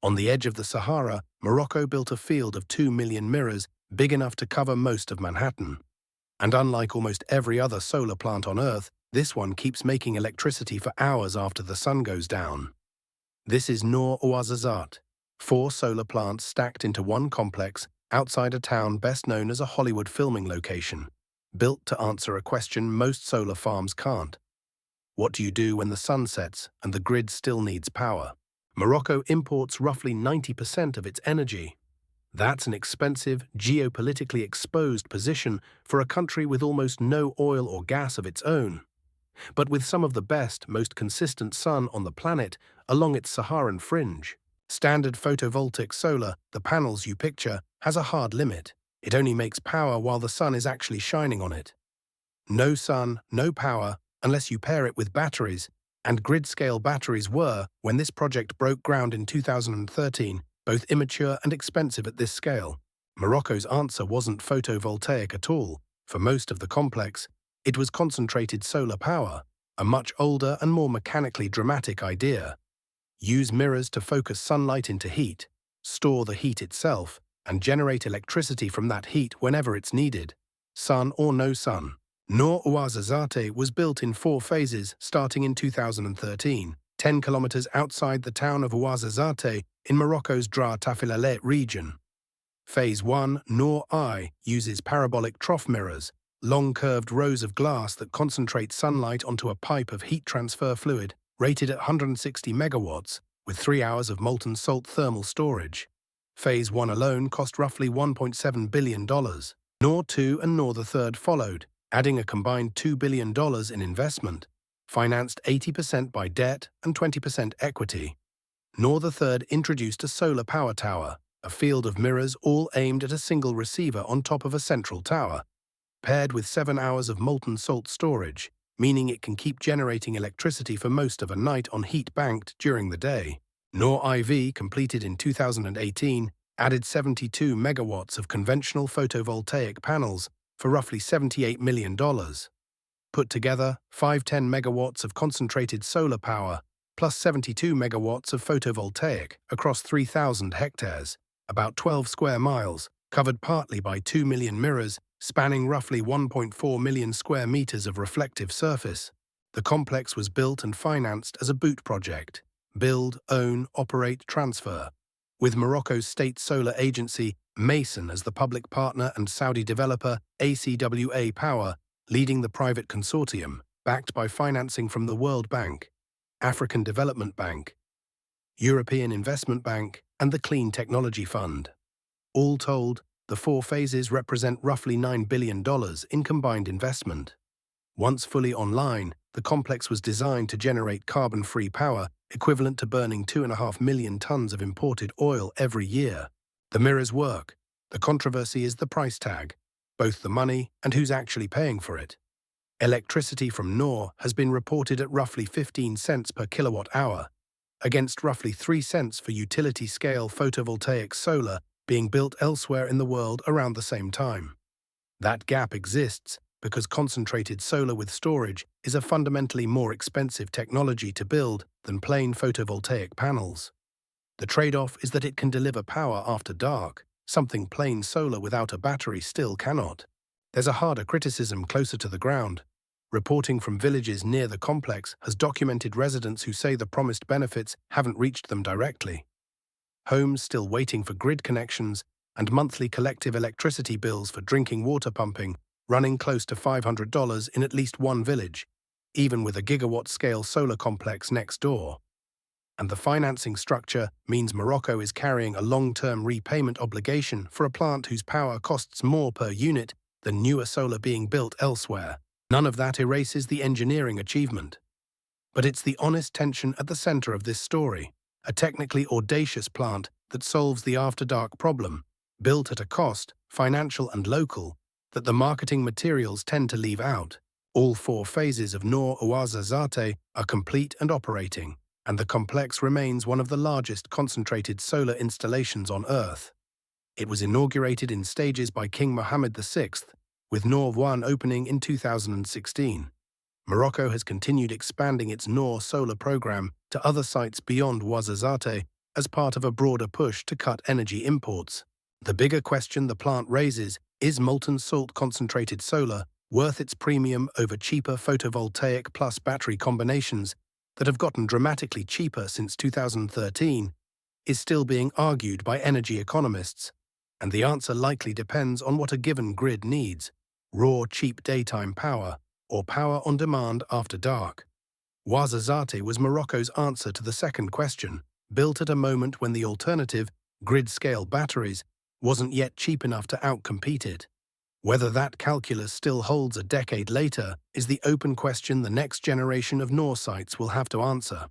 On the edge of the Sahara, Morocco built a field of 2 million mirrors, big enough to cover most of Manhattan. And unlike almost every other solar plant on Earth, this one keeps making electricity for hours after the sun goes down. This is Noor Ouarzazate, 4 solar plants stacked into one complex outside a town best known as a Hollywood filming location, built to answer a question most solar farms can't. What do you do when the sun sets and the grid still needs power? Morocco imports roughly 90% of its energy. That's an expensive, geopolitically exposed position for a country with almost no oil or gas of its own. But with some of the best, most consistent sun on the planet along its Saharan fringe. Standard photovoltaic solar, the panels you picture, has a hard limit. It only makes power while the sun is actually shining on it. No sun, no power, unless you pair it with batteries, and grid-scale batteries were, when this project broke ground in 2013, both immature and expensive at this scale. Morocco's answer wasn't photovoltaic at all. For most of the complex, it was concentrated solar power, a much older and more mechanically dramatic idea. Use mirrors to focus sunlight into heat, store the heat itself, and generate electricity from that heat whenever it's needed, sun or no sun. Noor Ouarzazate was built in 4 phases starting in 2013, 10 kilometers outside the town of Ouarzazate in Morocco's Dra Tafilalet region. Phase 1, Noor I, uses parabolic trough mirrors, long curved rows of glass that concentrate sunlight onto a pipe of heat transfer fluid rated at 160 megawatts, with 3 hours of molten salt thermal storage. Phase 1 alone cost roughly $1.7 billion. Noor 2 and Noor III followed, adding a combined $2 billion in investment, financed 80% by debt and 20% equity. Noor III introduced a solar power tower, a field of mirrors all aimed at a single receiver on top of a central tower, paired with 7 hours of molten salt storage, meaning it can keep generating electricity for most of a night on heat banked during the day. Noor IV, completed in 2018, added 72 megawatts of conventional photovoltaic panels for roughly $78 million. Put together, 510 megawatts of concentrated solar power, plus 72 megawatts of photovoltaic across 3,000 hectares, about 12 square miles, covered partly by 2 million mirrors, spanning roughly 1.4 million square meters of reflective surface. The complex was built and financed as a BOOT project, build, own, operate, transfer, with Morocco's state solar agency, Mason, as the public partner and Saudi developer, ACWA Power, leading the private consortium, backed by financing from the World Bank, African Development Bank, European Investment Bank, and the Clean Technology Fund. All told, the 4 phases represent roughly $9 billion in combined investment. Once fully online, the complex was designed to generate carbon-free power equivalent to burning 2.5 million tons of imported oil every year. The mirrors work. The controversy is the price tag, both the money and who's actually paying for it. Electricity from Noor has been reported at roughly 15 cents per kilowatt hour, against roughly 3 cents for utility-scale photovoltaic solar being built elsewhere in the world around the same time. That gap exists because concentrated solar with storage is a fundamentally more expensive technology to build than plain photovoltaic panels. The trade-off is that it can deliver power after dark, something plain solar without a battery still cannot. There's a harder criticism closer to the ground. Reporting from villages near the complex has documented residents who say the promised benefits haven't reached them directly. Homes still waiting for grid connections and monthly collective electricity bills for drinking water pumping running close to $500 in at least one village, even with a gigawatt-scale solar complex next door. And the financing structure means Morocco is carrying a long-term repayment obligation for a plant whose power costs more per unit than newer solar being built elsewhere. None of that erases the engineering achievement. But it's the honest tension at the center of this story, a technically audacious plant that solves the after-dark problem, built at a cost, financial and local, that the marketing materials tend to leave out. All 4 phases of Noor Ouarzazate are complete and operating, and the complex remains one of the largest concentrated solar installations on Earth. It was inaugurated in stages by King Mohammed VI, with Noor 1 opening in 2016. Morocco has continued expanding its Noor solar program to other sites beyond Ouarzazate as part of a broader push to cut energy imports. The bigger question the plant raises is molten salt concentrated solar worth its premium over cheaper photovoltaic plus battery combinations that have gotten dramatically cheaper since 2013 is still being argued by energy economists, and the answer likely depends on what a given grid needs: raw, cheap daytime power or power on demand after dark. Ouarzazate was Morocco's answer to the second question, built at a moment when the alternative, grid-scale batteries, wasn't yet cheap enough to outcompete it. Whether that calculus still holds a decade later is the open question the next generation of Noor sites will have to answer.